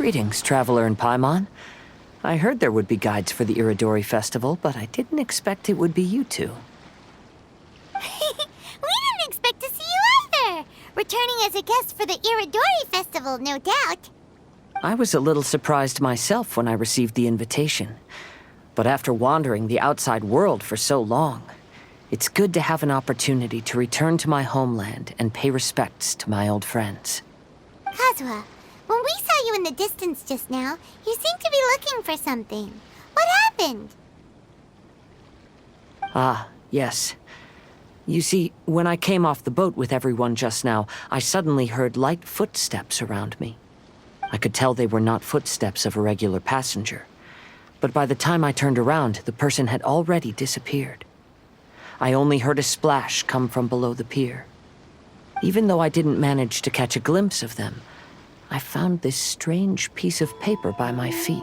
Greetings, traveler in Paimon. I heard there would be guides for the Iridori Festival, but I didn't expect it would be you two. We didn't expect to see you either! Returning as a guest for the Iridori Festival, no doubt. I was a little surprised myself when I received the invitation. But after wandering the outside world for so long, it's good to have an opportunity to return to my homeland and pay respects to my old friends. Kazuha, when we saw you in the distance just now, you seemed to be looking for something. What happened? Ah, yes. You see, when I came off the boat with everyone just now, I suddenly heard light footsteps around me. I could tell they were not footsteps of a regular passenger. But by the time I turned around, the person had already disappeared. I only heard a splash come from below the pier. Even though I didn't manage to catch a glimpse of them, I found this strange piece of paper by my feet.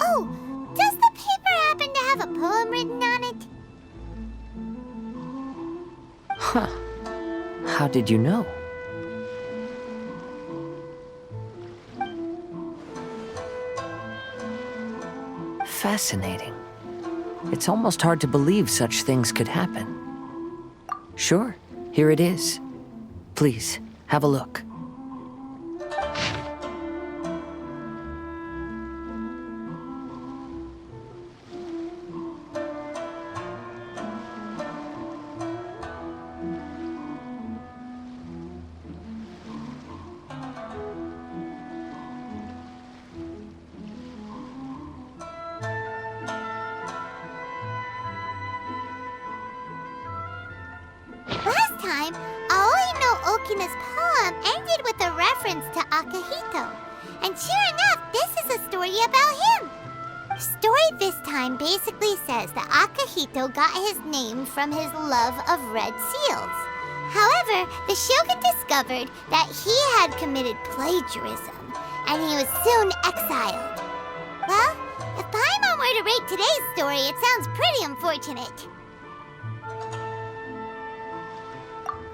Oh, does the paper happen to have a poem written on it? Huh. How did you know? Fascinating. It's almost hard to believe such things could happen. Sure, here it is. Please, have a look. Last time, Aoi no Okina's poem ended with a reference to Akihito. And sure enough, this is a story about him. The story this time basically says that Akihito got his name from his love of red seals. However, the shogun discovered that he had committed plagiarism, and he was soon exiled. Well, if Paimon were to rate today's story, it sounds pretty unfortunate.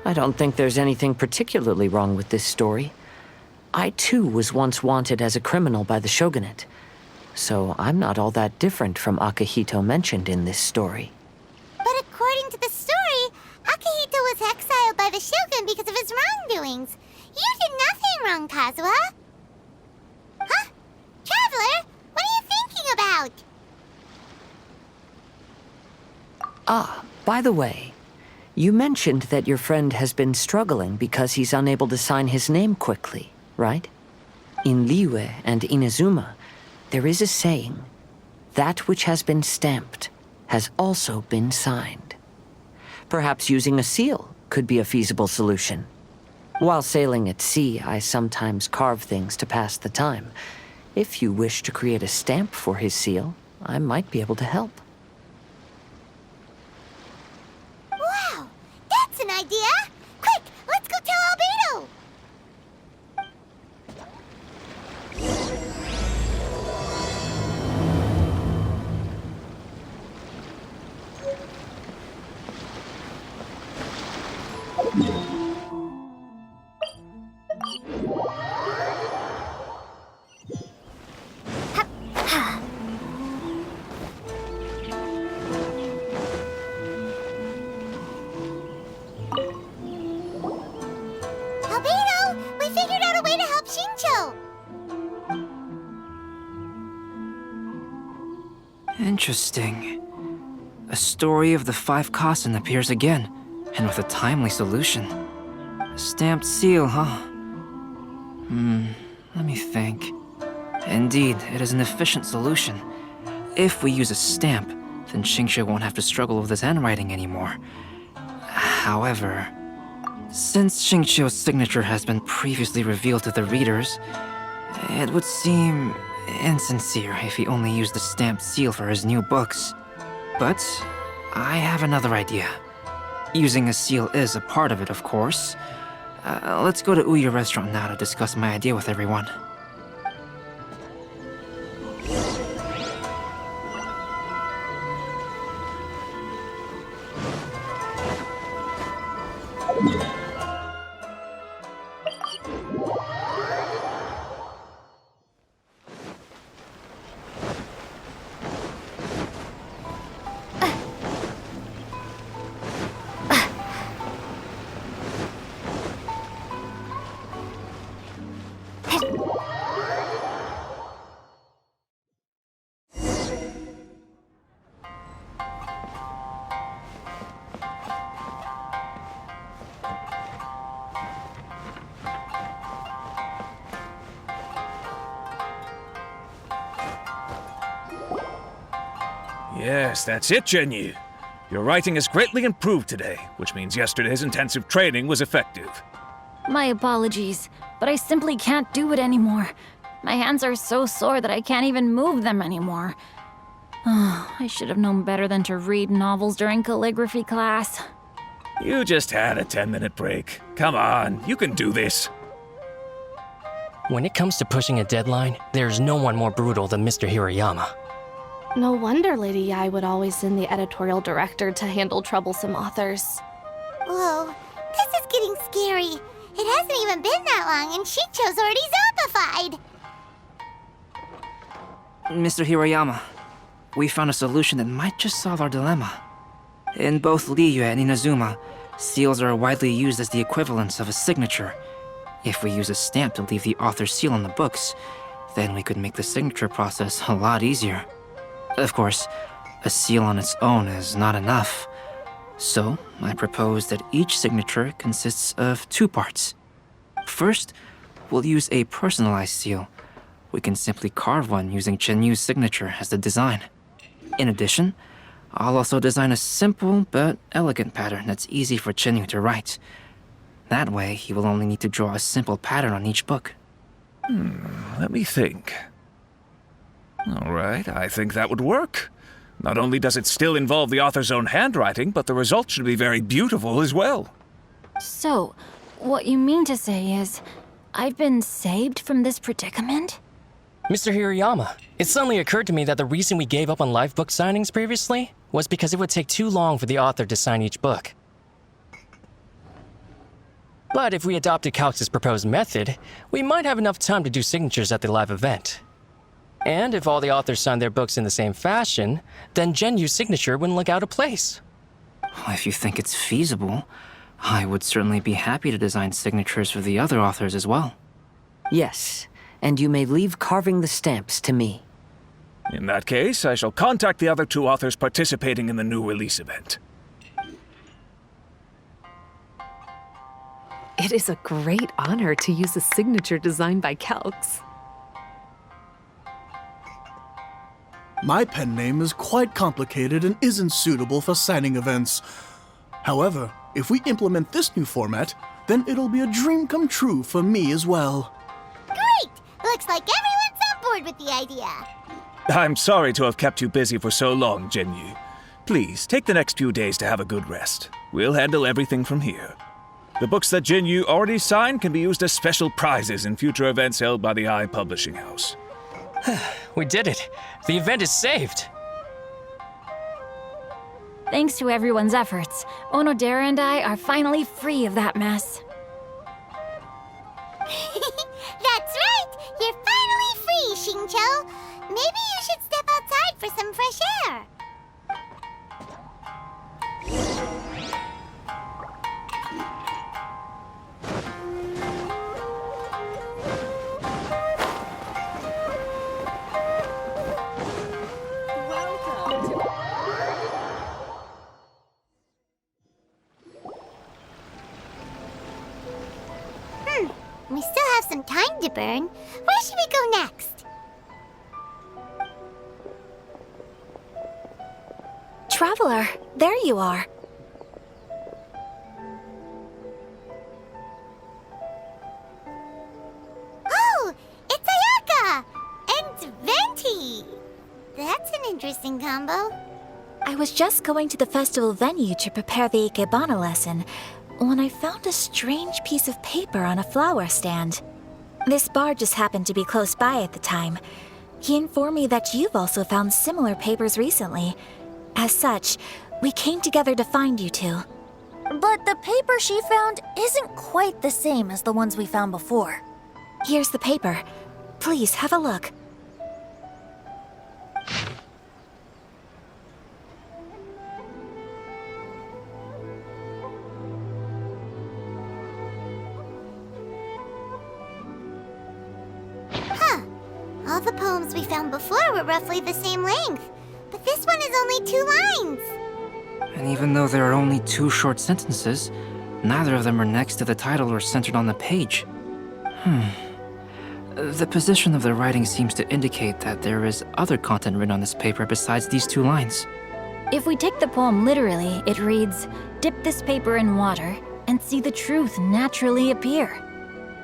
I don't think there's anything particularly wrong with this story. I too was once wanted as a criminal by the shogunate, so I'm not all that different from Akihito mentioned in this story. But according to the story, Akihito was exiled by the shogun because of his wrongdoings. You did nothing wrong, Kazuha. Huh? Traveler, what are you thinking about? Ah, by the way, you mentioned that your friend has been struggling because he's unable to sign his name quickly, right? In Liyue and Inazuma, there is a saying, that which has been stamped has also been signed. Perhaps using a seal could be a feasible solution. While sailing at sea, I sometimes carve things to pass the time. If you wish to create a stamp for his seal, I might be able to help. Wow, that's an idea! Quick, let's go tell Albedo! Albedo, we figured out a way to help Shincho! Interesting. A story of the 5 Kasen appears again, and with a timely solution. A stamped seal, huh? Let me think. Indeed, it is an efficient solution. If we use a stamp, then Xingqiu won't have to struggle with his handwriting anymore. However, since Xingqiu's signature has been previously revealed to the readers, it would seem insincere if he only used the stamped seal for his new books. But I have another idea. Using a seal is a part of it, of course. Let's go to Ouya Restaurant now to discuss my idea with everyone. Yes, that's it, Jinyu. Your writing has greatly improved today, which means yesterday's intensive training was effective. My apologies, but I simply can't do it anymore. My hands are so sore that I can't even move them anymore. I should have known better than to read novels during calligraphy class. You just had a 10-minute break. Come on, you can do this. When it comes to pushing a deadline, there's no one more brutal than Mr. Hirayama. No wonder Lady Yai would always send the editorial director to handle troublesome authors. Whoa, this is getting scary. It hasn't even been that long and Shincho's already zombified. Mr. Hirayama, we found a solution that might just solve our dilemma. In both Liyue and Inazuma, seals are widely used as the equivalents of a signature. If we use a stamp to leave the author's seal on the books, then we could make the signature process a lot easier. Of course, a seal on its own is not enough. So, I propose that each signature consists of 2 parts. First, we'll use a personalized seal. We can simply carve one using Chenyu's signature as the design. In addition, I'll also design a simple but elegant pattern that's easy for Chenyu to write. That way, he will only need to draw a simple pattern on each book. Let me think. All right, I think that would work. Not only does it still involve the author's own handwriting, but the result should be very beautiful as well. So, what you mean to say is, I've been saved from this predicament? Mr. Hirayama, it suddenly occurred to me that the reason we gave up on live book signings previously was because it would take too long for the author to sign each book. But if we adopted Calx's proposed method, we might have enough time to do signatures at the live event. And if all the authors signed their books in the same fashion, then Genyu's signature wouldn't look out of place. If you think it's feasible, I would certainly be happy to design signatures for the other authors as well. Yes, and you may leave carving the stamps to me. In that case, I shall contact the other 2 authors participating in the new release event. It is a great honor to use a signature designed by Calx. My pen name is quite complicated and isn't suitable for signing events. However, if we implement this new format, then it'll be a dream come true for me as well. Great! Looks like everyone's on board with the idea. I'm sorry to have kept you busy for so long, Jinyu. Please, take the next few days to have a good rest. We'll handle everything from here. The books that Jinyu already signed can be used as special prizes in future events held by the I Publishing House. We did it! The event is saved! Thanks to everyone's efforts, Onodera and I are finally free of that mess. That's right! You're finally free, Xingqiu! Maybe you should step outside for some fresh air. We still have some time to burn. Where should we go next? Traveler, there you are. Oh, it's Ayaka! And Venti! That's an interesting combo. I was just going to the festival venue to prepare the Ikebana lesson when I found a strange piece of paper on a flower stand. This bard just happened to be close by at the time. He informed me that you've also found similar papers recently. As such, we came together to find you two. But the paper she found isn't quite the same as the ones we found before. Here's the paper. Please have a look. All the poems we found before were roughly the same length, but this one is only 2 lines. And even though there are only 2 short sentences, neither of them are next to the title or centered on the page. The position of the writing seems to indicate that there is other content written on this paper besides these 2 lines. If we take the poem literally, it reads, "Dip this paper in water and see the truth naturally appear."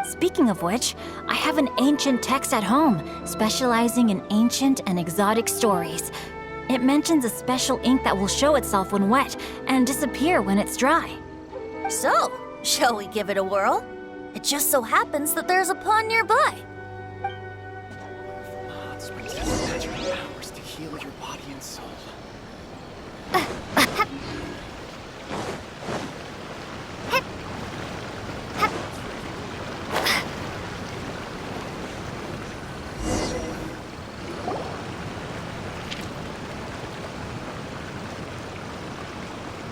Speaking of which, I have an ancient text at home, specializing in ancient and exotic stories. It mentions a special ink that will show itself when wet and disappear when it's dry. So, shall we give it a whirl? It just so happens that there's a pond nearby. Hours to heal your body and soul.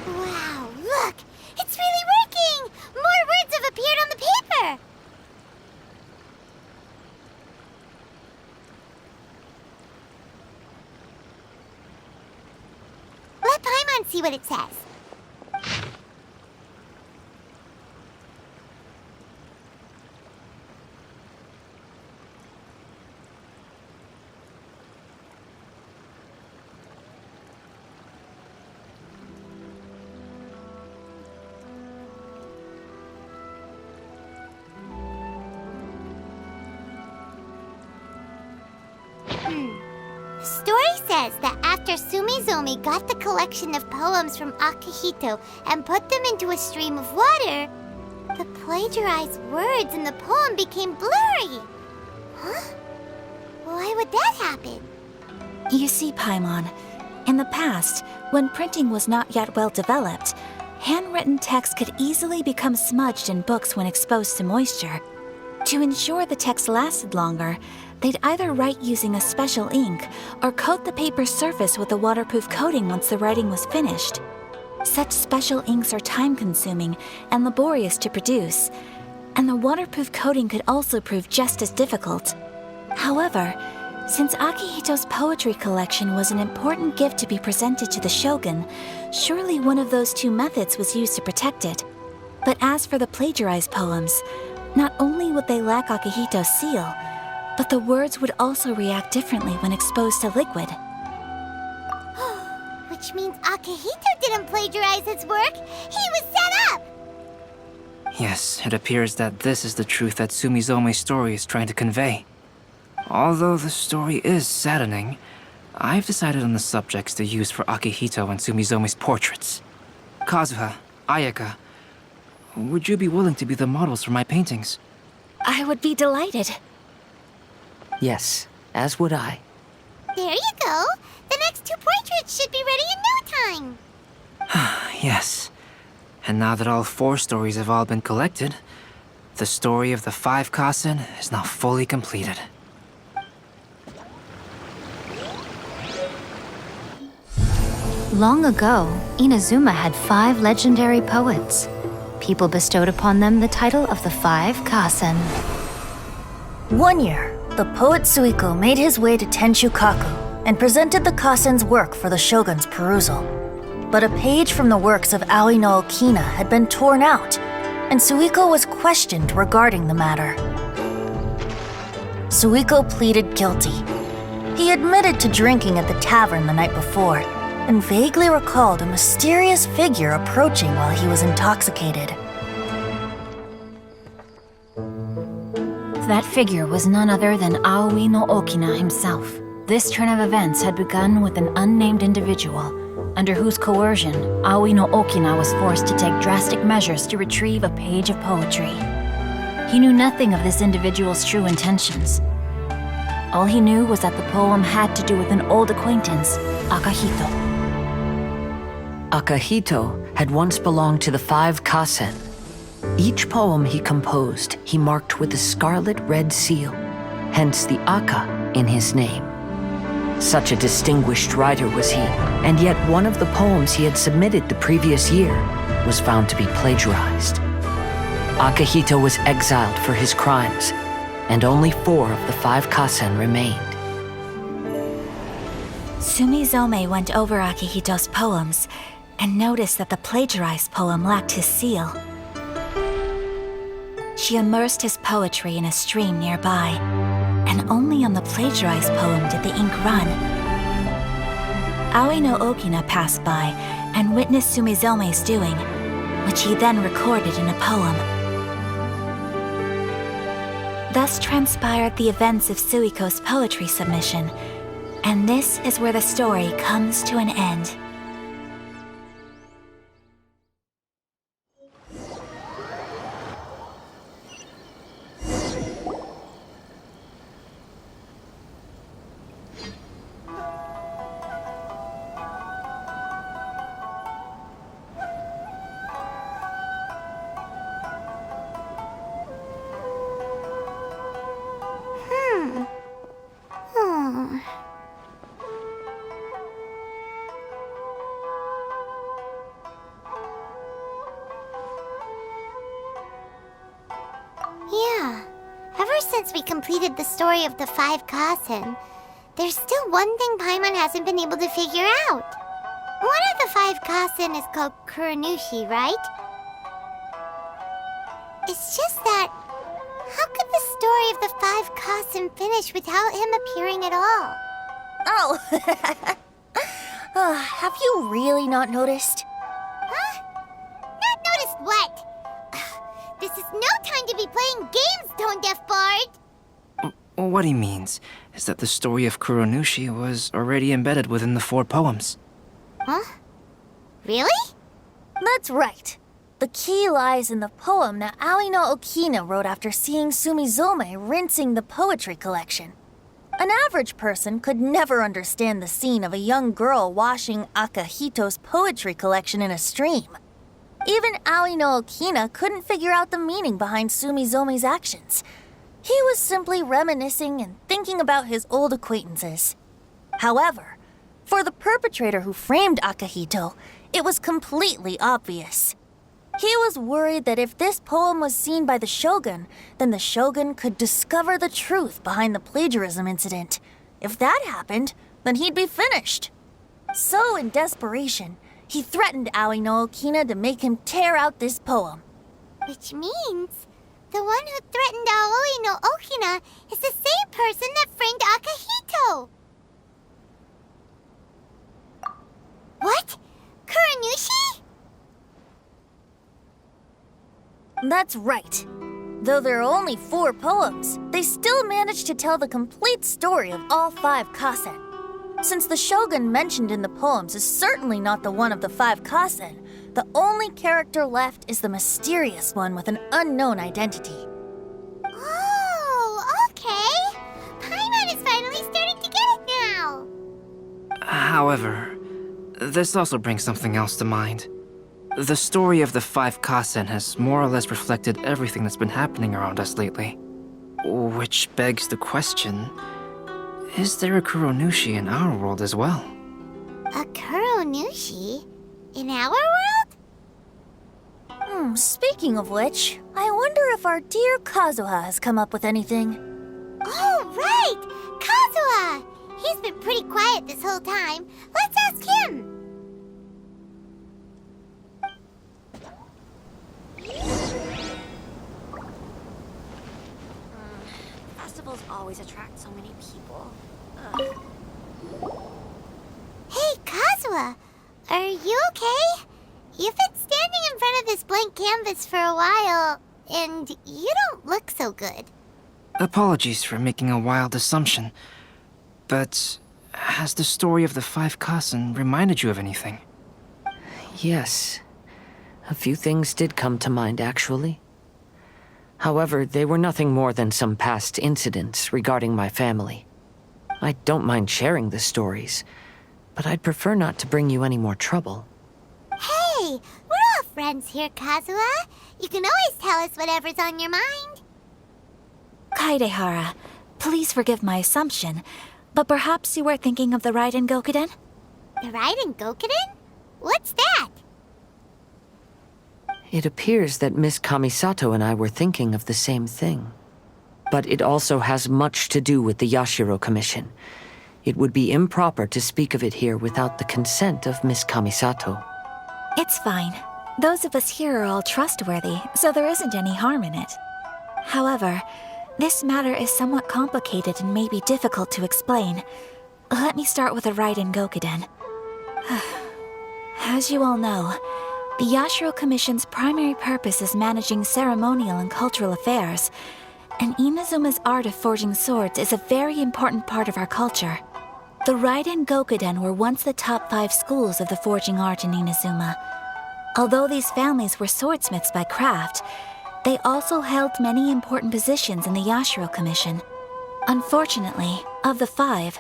Wow, look! It's really working! More words have appeared on the paper! Let Paimon see what it says. The story says that after Sumizomi got the collection of poems from Akihito and put them into a stream of water, the plagiarized words in the poem became blurry. Huh? Why would that happen? You see, Paimon, in the past, when printing was not yet well developed, handwritten text could easily become smudged in books when exposed to moisture. To ensure the text lasted longer, they'd either write using a special ink or coat the paper's surface with a waterproof coating once the writing was finished. Such special inks are time-consuming and laborious to produce, and the waterproof coating could also prove just as difficult. However, since Akihito's poetry collection was an important gift to be presented to the shogun, surely one of those 2 methods was used to protect it. But as for the plagiarized poems, not only would they lack Akihito's seal, but the words would also react differently when exposed to liquid. Which means Akihito didn't plagiarize his work. He was set up! Yes, it appears that this is the truth that Sumizome's story is trying to convey. Although the story is saddening, I've decided on the subjects to use for Akihito and Sumizome's portraits. Kazuha, Ayaka, would you be willing to be the models for my paintings? I would be delighted. Yes, as would I. There you go. The next 2 portraits should be ready in no time. Yes. And now that all 4 stories have all been collected, the story of the 5 Kasen is now fully completed. Long ago, Inazuma had 5 legendary poets. People bestowed upon them the title of the 5 Kasen. One year, the poet Suiko made his way to Tenshukaku and presented the Kasen's work for the shogun's perusal. But a page from the works of Aoi no Okina had been torn out, and Suiko was questioned regarding the matter. Suiko pleaded guilty. He admitted to drinking at the tavern the night before, and vaguely recalled a mysterious figure approaching while he was intoxicated. That figure was none other than Aoi no Okina himself. This turn of events had begun with an unnamed individual, under whose coercion, Aoi no Okina was forced to take drastic measures to retrieve a page of poetry. He knew nothing of this individual's true intentions. All he knew was that the poem had to do with an old acquaintance, Akihito. Akihito had once belonged to the 5 Kasen. Each poem he composed, he marked with a scarlet red seal, hence the Aka in his name. Such a distinguished writer was he, and yet one of the poems he had submitted the previous year was found to be plagiarized. Akihito was exiled for his crimes, and only 4 of the 5 Kasen remained. Sumizome went over Akihito's poems and noticed that the plagiarized poem lacked his seal. she immersed his poetry in a stream nearby, and only on the plagiarized poem did the ink run. Aoi no Okina passed by and witnessed Sumizome's doing, which he then recorded in a poem. Thus transpired the events of Suiko's poetry submission, and this is where the story comes to an end. Yeah. Ever since we completed the story of the 5 Kasen, there's still one thing Paimon hasn't been able to figure out. One of the 5 Kasen is called Kuranushi, right? It's just that, how could the story of the 5 Kasen finish without him appearing at all? Oh, have you really not noticed? Huh? Not noticed what? This is no time to be playing games, Tone Deaf Bard! What he means is that the story of Kuronushi was already embedded within the 4 poems. Huh? Really? That's right. The key lies in the poem that Aoi no Okina wrote after seeing Sumizome rinsing the poetry collection. An average person could never understand the scene of a young girl washing Akahito's poetry collection in a stream. Even Aoi no Okina couldn't figure out the meaning behind Sumizome's actions. He was simply reminiscing and thinking about his old acquaintances. However, for the perpetrator who framed Akahito, it was completely obvious. He was worried that if this poem was seen by the Shogun, then the Shogun could discover the truth behind the plagiarism incident. If that happened, then he'd be finished. So, in desperation, he threatened Aoi no Okina to make him tear out this poem. Which means the one who threatened Aoi no Okina is the same person that framed Akahito! What? Kuranushi? That's right. Though there are only 4 poems, they still managed to tell the complete story of all 5 Kasen. Since the Shogun mentioned in the poems is certainly not the one of the 5 Kasen, the only character left is the mysterious one with an unknown identity. Oh, okay. Paimon is finally starting to get it now. However, this also brings something else to mind. The story of the 5 Kasen has more or less reflected everything that's been happening around us lately. Which begs the question, is there a Kuronushi in our world as well? A Kuranushi? In our world? Speaking of which, I wonder if our dear Kazuha has come up with anything. Oh, right! Kazuha! He's been pretty quiet this whole time. Let's ask him! Festivals always attract so many people. Hey, Kazuha! Are you okay? You've been standing in front of this blank canvas for a while, and you don't look so good. Apologies for making a wild assumption, but has the story of the 5 Kasen reminded you of anything? Yes. A few things did come to mind, actually. However, they were nothing more than some past incidents regarding my family. I don't mind sharing the stories, but I'd prefer not to bring you any more trouble. Hey, we're all friends here, Kazuha. You can always tell us whatever's on your mind. Kaidehara, please forgive my assumption, but perhaps you were thinking of the Raiden Gokuden? The Raiden Gokuden? What's that? It appears that Miss Kamisato and I were thinking of the same thing. But it also has much to do with the Yashiro Commission. It would be improper to speak of it here without the consent of Miss Kamisato. It's fine. Those of us here are all trustworthy, so there isn't any harm in it. However, this matter is somewhat complicated and may be difficult to explain. Let me start with the Raiden Gokuden. As you all know, the Yashiro Commission's primary purpose is managing ceremonial and cultural affairs, and Inazuma's art of forging swords is a very important part of our culture. The Raiden Gokuden were once the top 5 schools of the forging art in Inazuma. Although these families were swordsmiths by craft, they also held many important positions in the Yashiro Commission. Unfortunately, of the 5,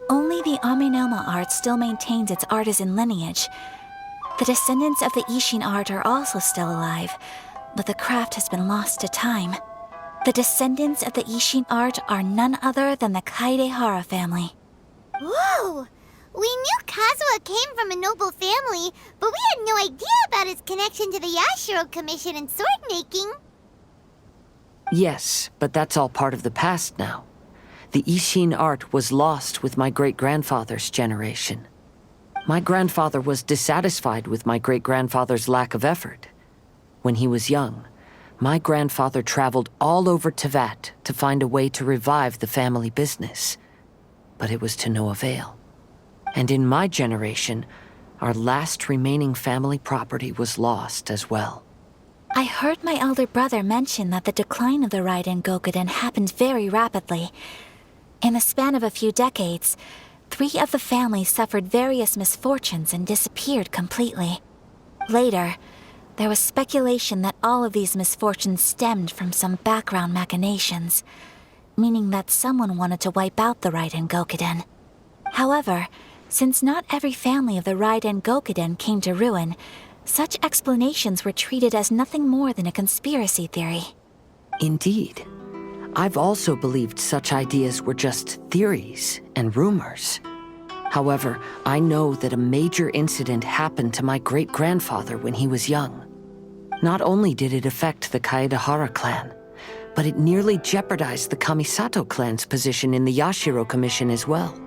only the Amenoma art still maintains its artisan lineage. The descendants of the Ishin art are also still alive, but the craft has been lost to time. The descendants of the Ishin art are none other than the Kaidehara family. Whoa! We knew Kazuha came from a noble family, but we had no idea about his connection to the Yashiro Commission and sword making. Yes, but that's all part of the past now. The Ishin art was lost with my great-grandfather's generation. My grandfather was dissatisfied with my great-grandfather's lack of effort. When he was young, my grandfather traveled all over Tevat to find a way to revive the family business. But it was to no avail. And in my generation, our last remaining family property was lost as well. I heard my elder brother mention that the decline of the Raiden Gokuden happened very rapidly. In the span of a few decades, 3 of the families suffered various misfortunes and disappeared completely. Later, there was speculation that all of these misfortunes stemmed from some background machinations, meaning that someone wanted to wipe out the Raiden Gokuden. However, since not every family of the Raiden Gokuden came to ruin, such explanations were treated as nothing more than a conspiracy theory. Indeed. I've also believed such ideas were just theories and rumors. However, I know that a major incident happened to my great-grandfather when he was young. Not only did it affect the Kaedehara clan, but it nearly jeopardized the Kamisato clan's position in the Yashiro Commission as well.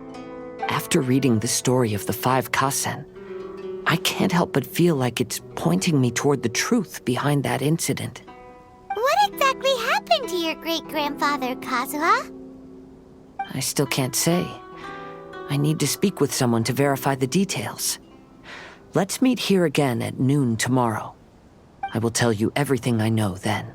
After reading the story of the 5 Kasen, I can't help but feel like it's pointing me toward the truth behind that incident. What exactly happened to your great-grandfather, Kazuha? I still can't say. I need to speak with someone to verify the details. Let's meet here again at noon tomorrow. I will tell you everything I know then.